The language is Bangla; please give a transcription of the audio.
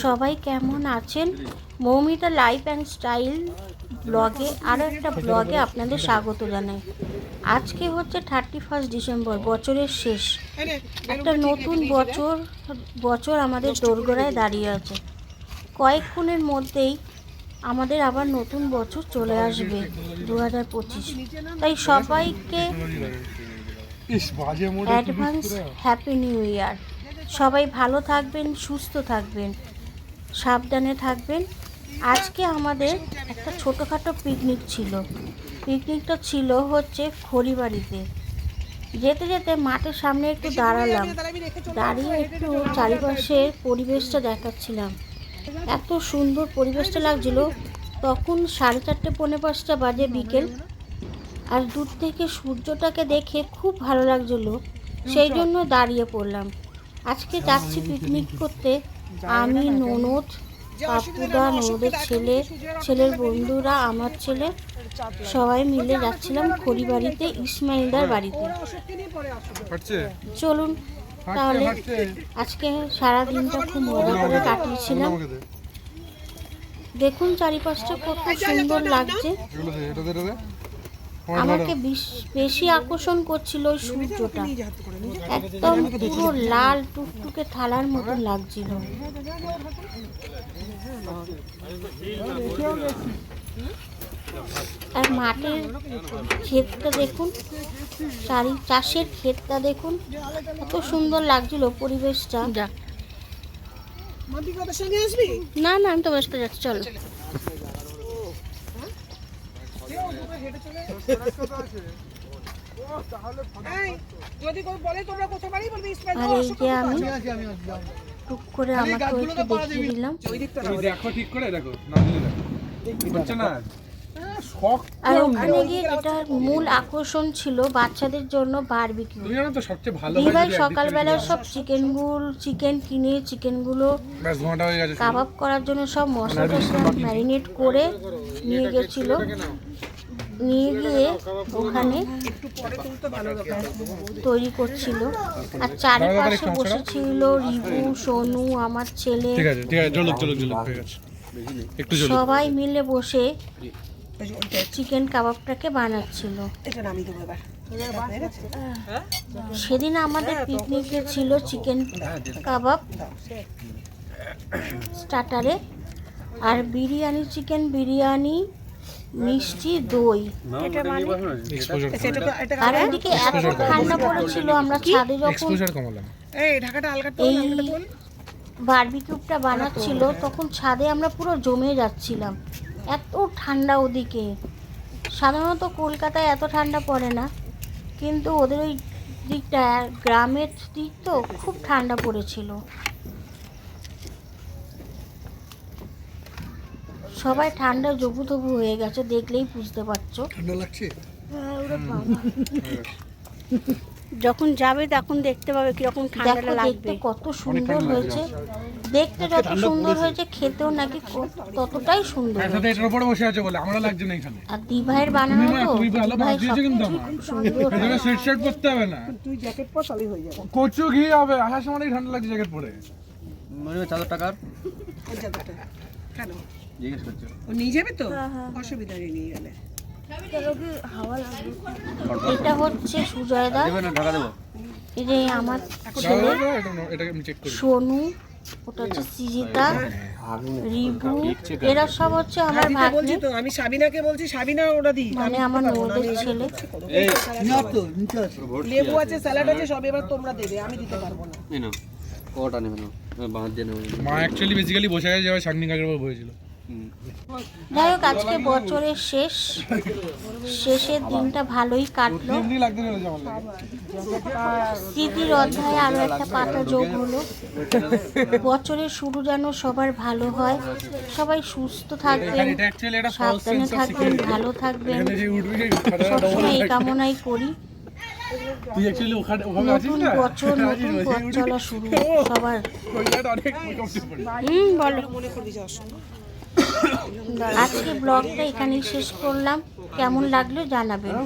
সবাই কেমন আছেন? মৌমিতা লাইফ অ্যান্ড স্টাইল ব্লগে আরও একটা ব্লগে আপনাদের স্বাগত জানাই। আজকে হচ্ছে 31 ডিসেম্বর, বছরের শেষ। একটা নতুন বছর আমাদের দোরগোড়ায় দাঁড়িয়ে আছে। কয়েকক্ষণের মধ্যেই আমাদের আবার নতুন বছর চলে আসবে, 2025। তাই সবাইকে অ্যাডভান্স হ্যাপি নিউ ইয়ার। সবাই ভালো থাকবেন, সুস্থ থাকবেন, সাবধানে থাকবেন। আজকে আমাদের একটা ছোটোখাটো পিকনিক ছিল। পিকনিকটা ছিল হচ্ছে খড়িবাড়িতে। যেতে যেতে মাঠের সামনে একটু দাঁড়ালাম, দাঁড়িয়ে একটু চারিপাশের পরিবেশটা দেখাচ্ছিলাম। এত সুন্দর পরিবেশটা লাগছিল। তখন 4:30 পৌনে 5টা বাজে বিকেল। আর দূর থেকে সূর্যটাকে দেখে খুব ভালো লাগছিলো, সেই জন্য দাঁড়িয়ে পড়লাম। আজকে যাচ্ছি পিকনিক করতে, আমি, ননদ, পাপুদা, ননদের ছেলের বন্ধুরা, আমার ছেলে, সবাই মিলে যাচ্ছিলাম খড়িবাড়িতে, ইসমাইলদার বাড়িতে। চলুন তাহলে। আজকে সারা দিনটা খুব মজা করে কাটিয়েছিলাম। দেখুন চারিপাশটা কত সুন্দর লাগছে। আমাকে বেশি আকর্ষণ করছিল ওই সূর্যটা, একদম পুরো লাল টুকটুকে থালার মতন লাগছিল। আর মাঠের ক্ষেতটা দেখুন, চাষের ক্ষেতটা দেখুন, কত সুন্দর লাগছিল পরিবেশটা। না না, আমি তো ব্যস্ত যাচ্ছি, চলো। আর এই যে আমি টুক করে আমাকে একটু দেখিয়ে দিলাম। আর ওখানে গিয়ে যেটা মূল আকর্ষণ ছিল বাচ্চাদের জন্য বারবিকিউ। দিভাই সকালবেলা সব চিকেন কিনে চিকেনগুলো কাবাব করার জন্য সব মশলা ম্যারিনেট করে নিয়ে গেছিলো। নিয়ে গিয়ে ওখানে তৈরি করছিল। আর চারিপাশে বসেছিল রিবু, সোনু, আমার ছেলে, সবাই মিলে বসে চিকেন কাবাবটাকে বানাচ্ছিল। সেদিন আমাদের পিকনিকে ছিল চিকেন কাবাব স্টার্টারে, আর বিরিয়ানি, চিকেন বিরিয়ানি, মিষ্টি, দই। আর এদিকে এত ঠান্ডা পড়েছিল, আমরা ছাদে যখন এই বারবিকিউটা বানাচ্ছিল তখন ছাদে আমরা পুরো জমে যাচ্ছিলাম, এত ঠান্ডা ওদিকে। সাধারণত কলকাতায় এত ঠান্ডা পড়ে না, কিন্তু ওদের ওই দিকটা গ্রামের দিক তো খুব ঠান্ডা পড়েছিল। সবাই ঠান্ডা জবুতবু হয়ে গেছে, দেখলেই বুঝতে পারছো। ঠান্ডা লাগছে। যখন যাবে তখন দেখতে পাবে কিরকম ঠান্ডা লাগবে। কত সুন্দর হয়েছে দেখতে, যত সুন্দর হয়েছে খেতেও নাকি ততটাই সুন্দর। আর দিভাইয়ের বানানো তো সুইটশার্ট পরতে হবে না, তুই জ্যাকেট পর তাহলেই হয়ে যাবে। কচু ঘি হবে, আসার সময় ঠান্ডা লাগছে জ্যাকেট পরে। মনে হয় 4,000 টাকার কেন জিজ্ঞেস করছো? ও নিয়ে যাবে তো, অসুবিধা নেই নিয়ে গেলে। এটা হচ্ছে সুজয়দা, এই যে আমার ছেলে সোনু, ওটা হচ্ছে সিজিতা, রিবু, এরা সব হচ্ছে আমার ভাগ্নে। আমি সাবিনাকে বলছি, সাবিনা ওটা দি, মানে আমার ননদের ছেলে। লেবু আছে, স্যালাড আছে, সব এবার তোমরা দেবে, আমি দিতে পারবো না। ওটা নেবে না, মা অ্যাকচুয়ালি বেসিক্যালি বসে গেছে, যাবে শাকনি কাকের উপর বসেছিল। যাই হোক, আজকে বছরের শেষের দিনটা ভালোই কাটলো। স্মৃতির অধ্যায়ে আরো একটা পাতা যোগ হলো। বছরের শুরু যেন সবার ভালো হয়, সবাই সুস্থ থাকবেন, সাবধানে থাকবেন, ভালো থাকবেন, সবসময় এই কামনাই করি। নতুন বছর, নতুন পথ চলা শুরু সবার। বলো। আজকে ব্লগটা এখানেই শেষ করলাম, কেমন লাগলো জানাবেন।